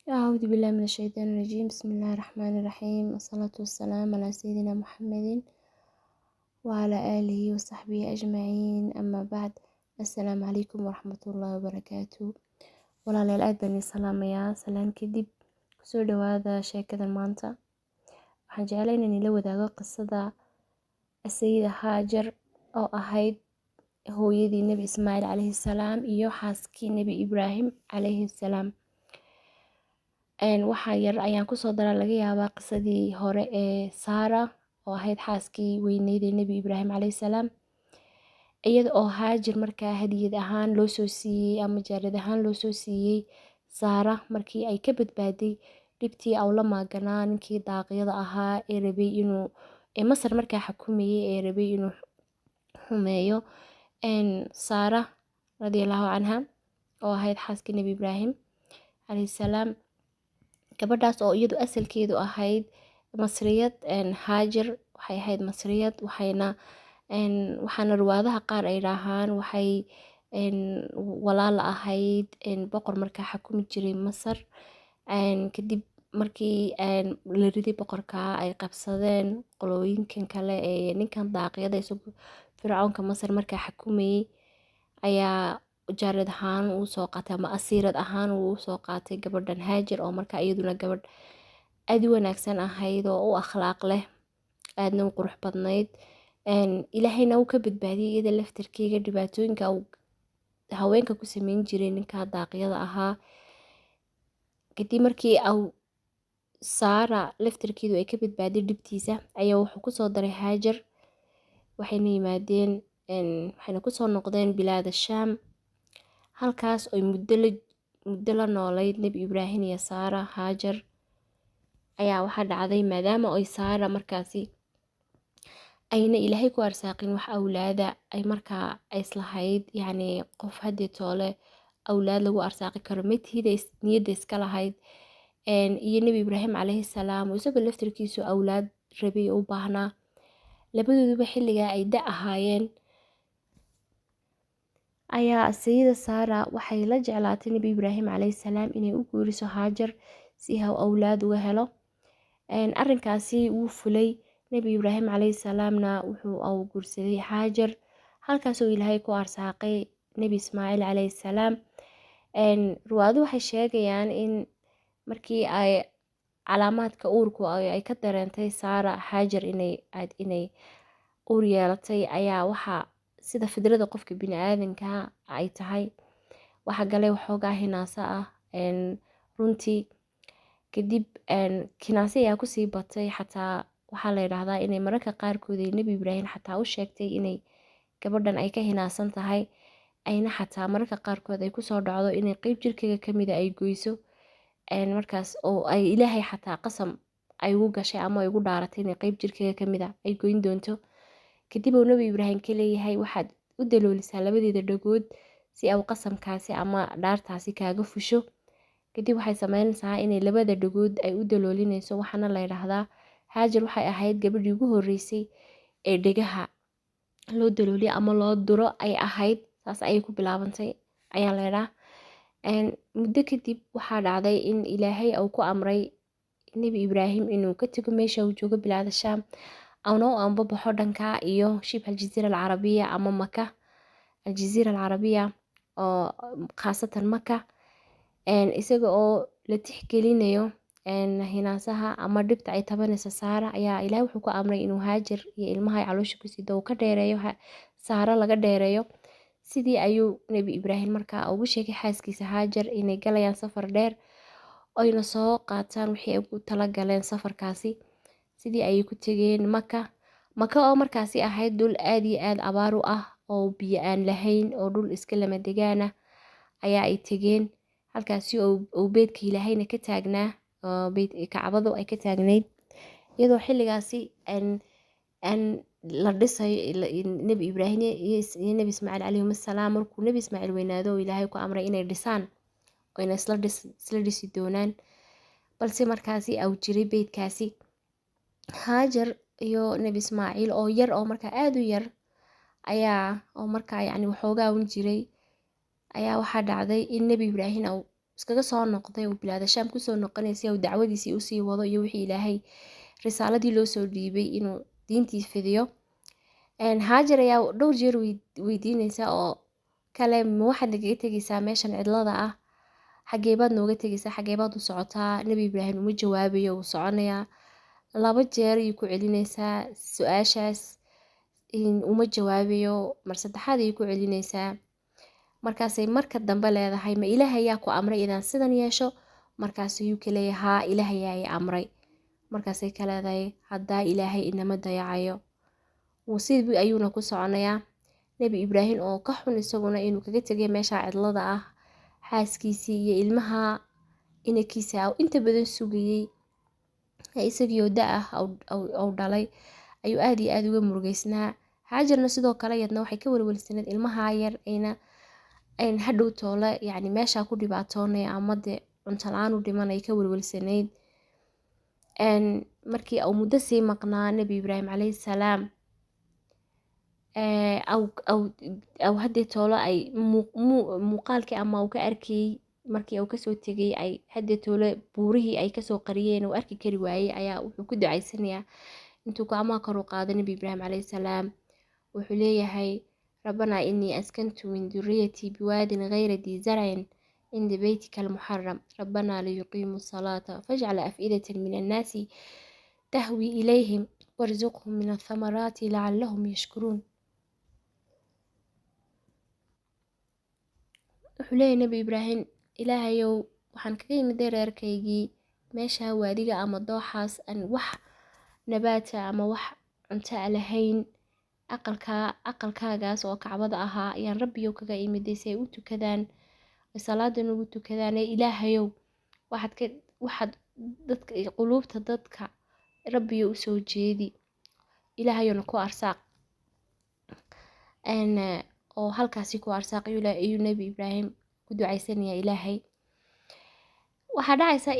أعوذ بالله من الشيطان الرجيم. بسم الله الرحمن الرحيم. الصلاة والسلام على سيدنا محمد وعلى آله وصحبه أجمعين. أما بعد، السلام عليكم ورحمة الله وبركاته. walaalyaal aad baan idin salaamayaa. salaan kadib kusoo dhawaada sheekadan maanta. Waxaan jeclay inaan ila wadaago qisada sayida haajar oo ahayd hooyadii nebi ismaaciil calayhi salaam iyo xaaskii nebi ibraahim calayhi salaam. waxaa yar ayaan kusoo daraa laga yaabaa qisadii hore ee saara oo ahayd xaaskii weyneyd ee nebi ibraahim calayhi salaam, iyada oo haajir markaa hadiyad ahaan loo soo siiyey ama jaarad ahaan loo soo siiyey saara markii ay ka badbaaday dhibtii aw la maaganaa ninkii daaqyada ahaa ee rabay inuu masar markaa xukumayay ee rabay inuu xumeeyo saara radiallahu canha oo ahayd xaaskii nebi ibraahim calayhi salaam. gabadhaas oo iyadu asalkeedu ahayd masriyad, haajar waxay ahayd masriyad, waxaana riwaadaha qaar ay dhahaan waxay walaal ahayd boqor markaa xukumi jiray masar. kadib markii la riday boqorka ay qabsadeen qolooyinkan kale ee ninkan daaqyada isagu fircoonka masar markaa xukumayay ayaa jaarad ahaan uu soo qaatay ama asiirad ahaan uu soo qaatay gabadhan haajar oo markaa iyaduna gabadh aad u wanaagsan ahayd oo u akhlaaq leh, aadna u qurux badnayd. ilaahayna uu ka badbaadiyay iyada laftarkeyga dhibaatooyinka uu haweenka ku sameyn jiray ninka daaqyada ahaa. kadib markii saara laftarkeedu ay ka badbaaday dhibtiisa ayaa wuxuu kusoo daray haajar, waxayna yimaadeen waxayna kusoo noqdeen bilaada shaam, halkaas oy muddo la noolayd nebi ibraahim iyo saara. haajar ayaa waxaa dhacday maadaama oy saara markaasi ayna ilaahay ku arsaaqin wax awlaada ay markaa islahayd yacni qof haddii toole awlaad lagu arsaaqi karo matiida niyadda iska lahayd, iyo nebi ibraahim calayhi salaam oo isagoo laftarkiisu awlaad rabay u baahnaa, labadooduba xilligaa ay da ahaayeen ayaa sayida saara waxay la jeclaatay nebi ibraahim calayhi salaam inay u guuriso haajar si haw awlaad uga helo. arrinkaasi wuu fulay. nebi ibraahim calayhi salaamna wuxuu guursaday haajar, halkaasoo ilaahay ku arsaaqay nebi ismaaciil calayhi salaam. riwaayadu waxay sheegayaan in markii ay calaamaadka uurku ay ka dareentay saara haajar inay uur yeelatay ayaa waxaa sida fidrada qofka bini-aadanka ay tahay waxa galay waxoogaa hinaasa ah runtii. kadib kinaasi ayaa kusii batay, xataa waxaa la yidhaahdaa inay mararka qaarkood ay nebi ibraahim xataa u sheegtay inay gabadhan ay ka hinaasan tahay, ayna xataa mararka qaarkood ay kusoo dhacdo inay qeyb jirkeyga kamida ay goyso, markaas oo ay ilaahay xataa qasam ay ugu gashay ama ay ugu dhaaratay inay qeyb jirkeyga kamida ay goyn doonto. kadib uu nebi ibraahim ka leeyahay waxaad u daloolisaa labadeeda dhagood si au qasamkaasi ama dhaartaasi kaaga fusho. kadib waxay sameynaysaa inay labada dhagood ay u daloolinayso, waxaana la yidhaahdaa haajar waxay ahayd gabadhii ugu horeysay ee dhegaha loo dalooliyo ama loo duro ay ahayd, saas ayay ku bilaabantay ayaa la yidhaa. muddo kadib waxaa dhacday in ilaahay uu ku amray nebi ibraahim inuu ka tago meesha uu joogo bilaada shaam, awna u anbabaxo dhanka iyo shibha aljaziira alcarabiya ama maka, aljaziira alcarabiya oo khaasatan maka, isaga oo la tixgelinayo hinaasaha ama dhibta ay tabanaysa saara ayaa ilaahay wuxuu ku amray inuu haajar iyo ilmaha ay caloosha ku sido uu ka dheereeyo saara laga dheereeyo. sidii ayuu nebi ibraahim markaa ugu sheegay xaaskiisa haajar inay galayaan safar dheer oyna soo qaataan wixii ay ugu tala galeen safarkaasi. sidii ayay ku tegeen maka oo markaasi ahayd dhul aad iyo aad abaar u ah oo biyo aan lahayn oo dhul iska lama degaana ayaa ay tegeen, halkaasi oo beedka ilaahayna ka taagnaa oo kacbadu ay ka taagnayd, iyadoo xilligaasi la dhisayo nebi ibraahim iyo nebi ismaaciil calayhim assalaam. markuu nebi ismaaciil weynaado oo ilaahay ku amray inay dhisaan oyna isla dhisi doonaan, balse markaasi au jiray beedkaasi haajar iyo nebi ismaaciil oo yar oo markaa aad u yar ayaa oo markaa yacni waxoogaa un jiray ayaa waxaa dhacday in nebi ibraahim iskaga soo noqday oo bilaada shaam kusoo noqonaysay oo dacwadiisii usii wado iyo wixii ilaahay risaaladii loo soo dhiibay inuu diintii fidiyo. Haajar ayaa dhowr jeer weydiinaysa oo kale, ma waxaad nagaga tegaysaa meeshan cidlada ah, xagee baad nooga tegaysaa, xagee baad u socotaa? Nabi Ibraahim uma jawaabayo, wuu soconayaa. 2 jeer ayay ku celinaysaa su-aashaas, uma jawaabayo. Mar saddexaad ayay ku celinaysaa. Markaasay marka dambe leedahay, ma ilaahay ayaa ku amray inaan sidan yeesho? Markaasuu ka leeyahay, haa, ilaahay ayaa i amray. Markaasay ka leedahay, haddaa ilaahay inama dayacayo. Sidii ayuuna ku soconayaa. Nabi Ibraahim oo ka xun isaguna inuu kaga tegay meesha cidlada ah xaaskiisii iyo ilmaha inankiisa inta badan sugayay, isagii oo da ah oo dhalay, ayuu aad iyo aad uga murugeysnaa. Haajarna sidoo kale iyadna waxay ka walwalsanayd ilmaha yar ayna hadhow toole yacni meesha ku dhibaatoonaya ama dee cunto la-aan u dhimanaya ka walwalsanayd. Markii uu muddo sii maqnaa Nabi Ibraahim calayhi salaam, aw haddii toolo ay muuqaalkii ama uu ka arkayay markii uu kasoo tegay ay haddii toole buurihii ay kasoo qariyeen uu arki kari waayey, ayaa wuxuu ku ducaysanayaa intuu gacmaha kor u qaaday Nabi Ibraahim calayhi salaam. Wuxuu leeyahay, rabbanaa innii askantu min durriyatii biwaadin ghayri dii zarcin cinda beytika almuxaram rabbanaa liyuqiimuu salaata fajcal af'idatan min annaasi tahwi ilayhim warzuqhum min athamaraati lacallahum yashkuruun. wuxuu leeyahay Nabi Ibraahim, ilaahayow waxaan kaga imiday reerkaygii meesha waadiga ama dooxaas aan wax nabaata ama wax cunto lahayn, aqalkaagaas oo kacbada ahaa ayaan rabbiyow kaga imiday si ay u tukadaan, ay salaadan ugu tukadaan. Ilaahayow waxaad dadka quluubta dadka rabbiyow u soo jeedi, ilaahayowna ku arsaaq oo halkaasi ku arsaaq ayuu Nabi Ibraahim ku ducaysanayaa ilaahay. waxaa dhacaysa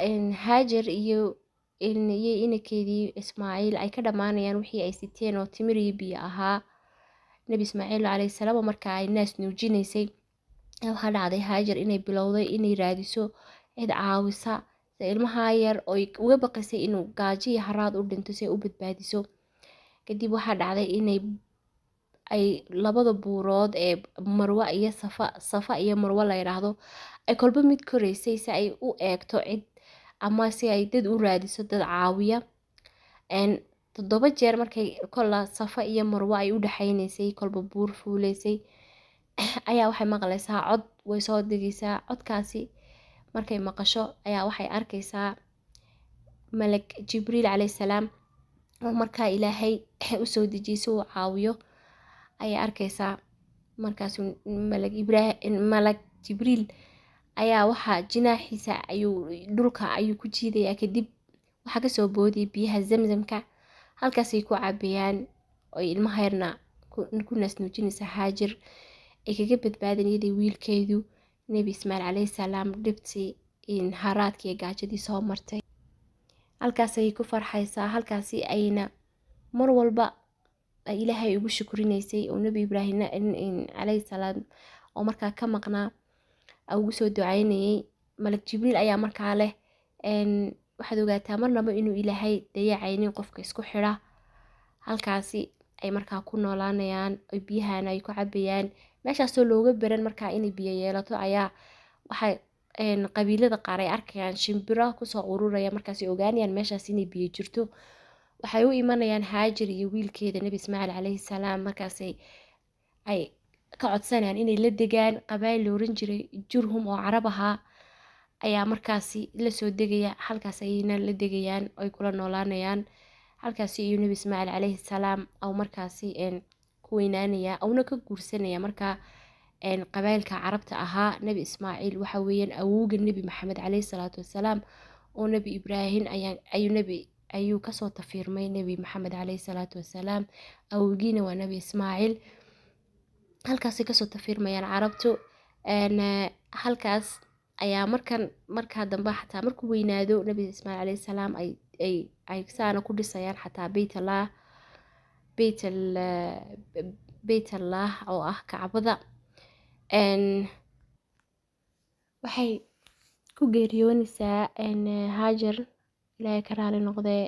in Haajar iyo inankeedii Ismaaciil ay ka dhammaanayaan wixii ay siteen oo timir iyo biyo ahaa. Nabi Ismaaciil calayhi salaam markaa ay naas nuujinaysay, waxaa dhacday Haajar inay bilowday inay raadiso cid caawisa ilmaha yar oo uga baqaysay inuu gaajo iyo haraad u dhinto si ay u badbaadiso. Kadib waxaa dhacday inay labada buurood ee Marwa iyo Safa iyo Marwa la yiraahdo ay kolba mid koraysay si ay u eegto cid ama si ay dad u raadiso, dad caawiya. 7 jeer markay kolla Safa iyo Marwa ay u dhaxaynaysay, kolba buur fuulaysay, ayaa waxay maqlaysaa cod, way soo degaysaa. Codkaasi markay maqasho ayaa waxay arkaysaa malag Jibriil calayhi salaam oo markaa ilaahay u soo dejiyay si uu caawiyo ayay arkaysaa. Markaasuu malag Jibriil ayaa waxaa jinaaxiisa dhulka ayuu ku jiidayaa. Kadib waxaa kasoo boodiyay biyaha Zamzamka, halkaasay ku cabayaan oo ilmaha yarna ku naas nuujinaysa Haajar ay kaga badbaadeen iyadii wiilkeedu Nabi Ismaaciil calayhi salaam dhibtii haraadkii iyo gaajadii soo martay. halkaasay ku farxaysaa, halkaasi ayna mar walba ay ilaahay ugu shukrinaysay oo Nabi Ibraahim calayhi salaam oo markaa ka maqnaa ugu soo ducaynayay. malag Jibriil ayaa markaa leh, waxaad ogaataa marnaba inuu ilaahay dayacaynin qofka isku xidha. halkaasi ay markaa ku noolaanayaan oo biyahana ay ku cabayaan. meeshaasoo looga baran markaa inay biyo yeelato ayaa waxay qabiilada qaar ay arkayaan shimbiro kusoo ururaya, markaasay ogaanayaan meeshaas inay biyo jirto. waxay u imanayaan Haajar iyo wiilkeeda Nabi Ismaaciil calayhi salaam, markaasay ay ka codsanayaan inay la degaan. qabaayil la oran jiray Jurhum oo carab ahaa ayaa markaasi la soo degaya, halkaas ayayna la degayaan ay kula noolaanayaan. halkaasi iyo Nabi Ismaaciil calayhi salaam oo markaasi ku weynaanaya awna ka guursanaya markaa qabaayilka carabta ahaa. Nabi Ismaaciil waxa weeyaan awowga Nabi Maxamed calayhi salaatu wasalaam oo Nabi Ibraahim ayuu kasoo tafiirmay Nabi Maxamed calayhi salaatu wasalaam. awowgiina waa Nabi Ismaaciil. halkaasay kasoo tafiirmayaan carabtu. halkaas ayaa markaa dambe xataa markuu weynaado Nabi Ismaaciil calayhi salaam ay saana ku dhisayaan xataa beytallah oo ah kacbada. waxay ku geeriyoonaysaa Haajar ilaahay ka raali noqdee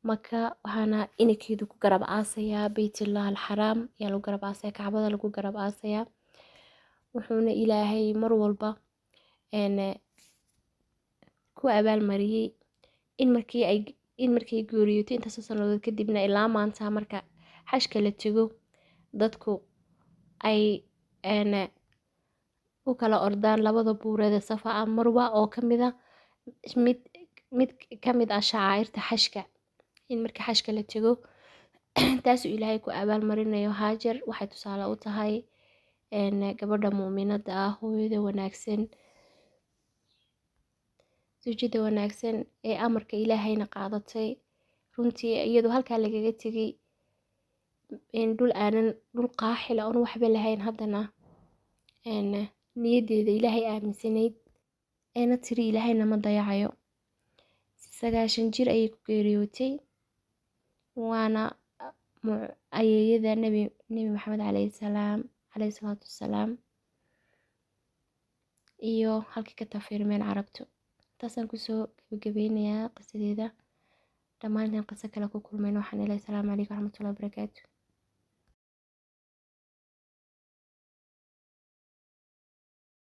Maka, waxaana inankeedu ku garab aasayaa Baytullah al-Xaraam ayaa lagu garab aasayaa, Kacbada lagu garab aasayaa. wuxuuna ilaahay mar walba ku abaalmariyey in markay geeriyootay intaasoo sannadood kadibna ilaa maanta marka xajka la tago dadku ay u kala ordaan labada buureed ee Safa ama Marwa oo mid ka mid ah shacaa'irta xajka, in marka xajka la tago taasuu ilaahay ku abaalmarinayo. Haajar waxay tusaale u tahay gabadha muuminada ah, hooyada wanaagsan, zawjada wanaagsan ee amarka ilaahayna qaadatay. runtii iyadoo halkaa lagaga tegay dhul qaaxila oon waxba lahayn, haddana niyadeeda ilaahay aaminsanayd eena tiri ilaahay nama dayacayo. 9 jir ayay ku geeriyootay, waana ayeeyada nebi maxamed calayhi salaatu wasalaam, iyo halkii ka tafiirmeen carabtu. intaasaan kusoo gabagabeynayaa qisadeeda. dhammaanteen qiso kale ku kulmayno. waxaan ilaahay salaamu calaykum waraxmatullahi wabarakaatu.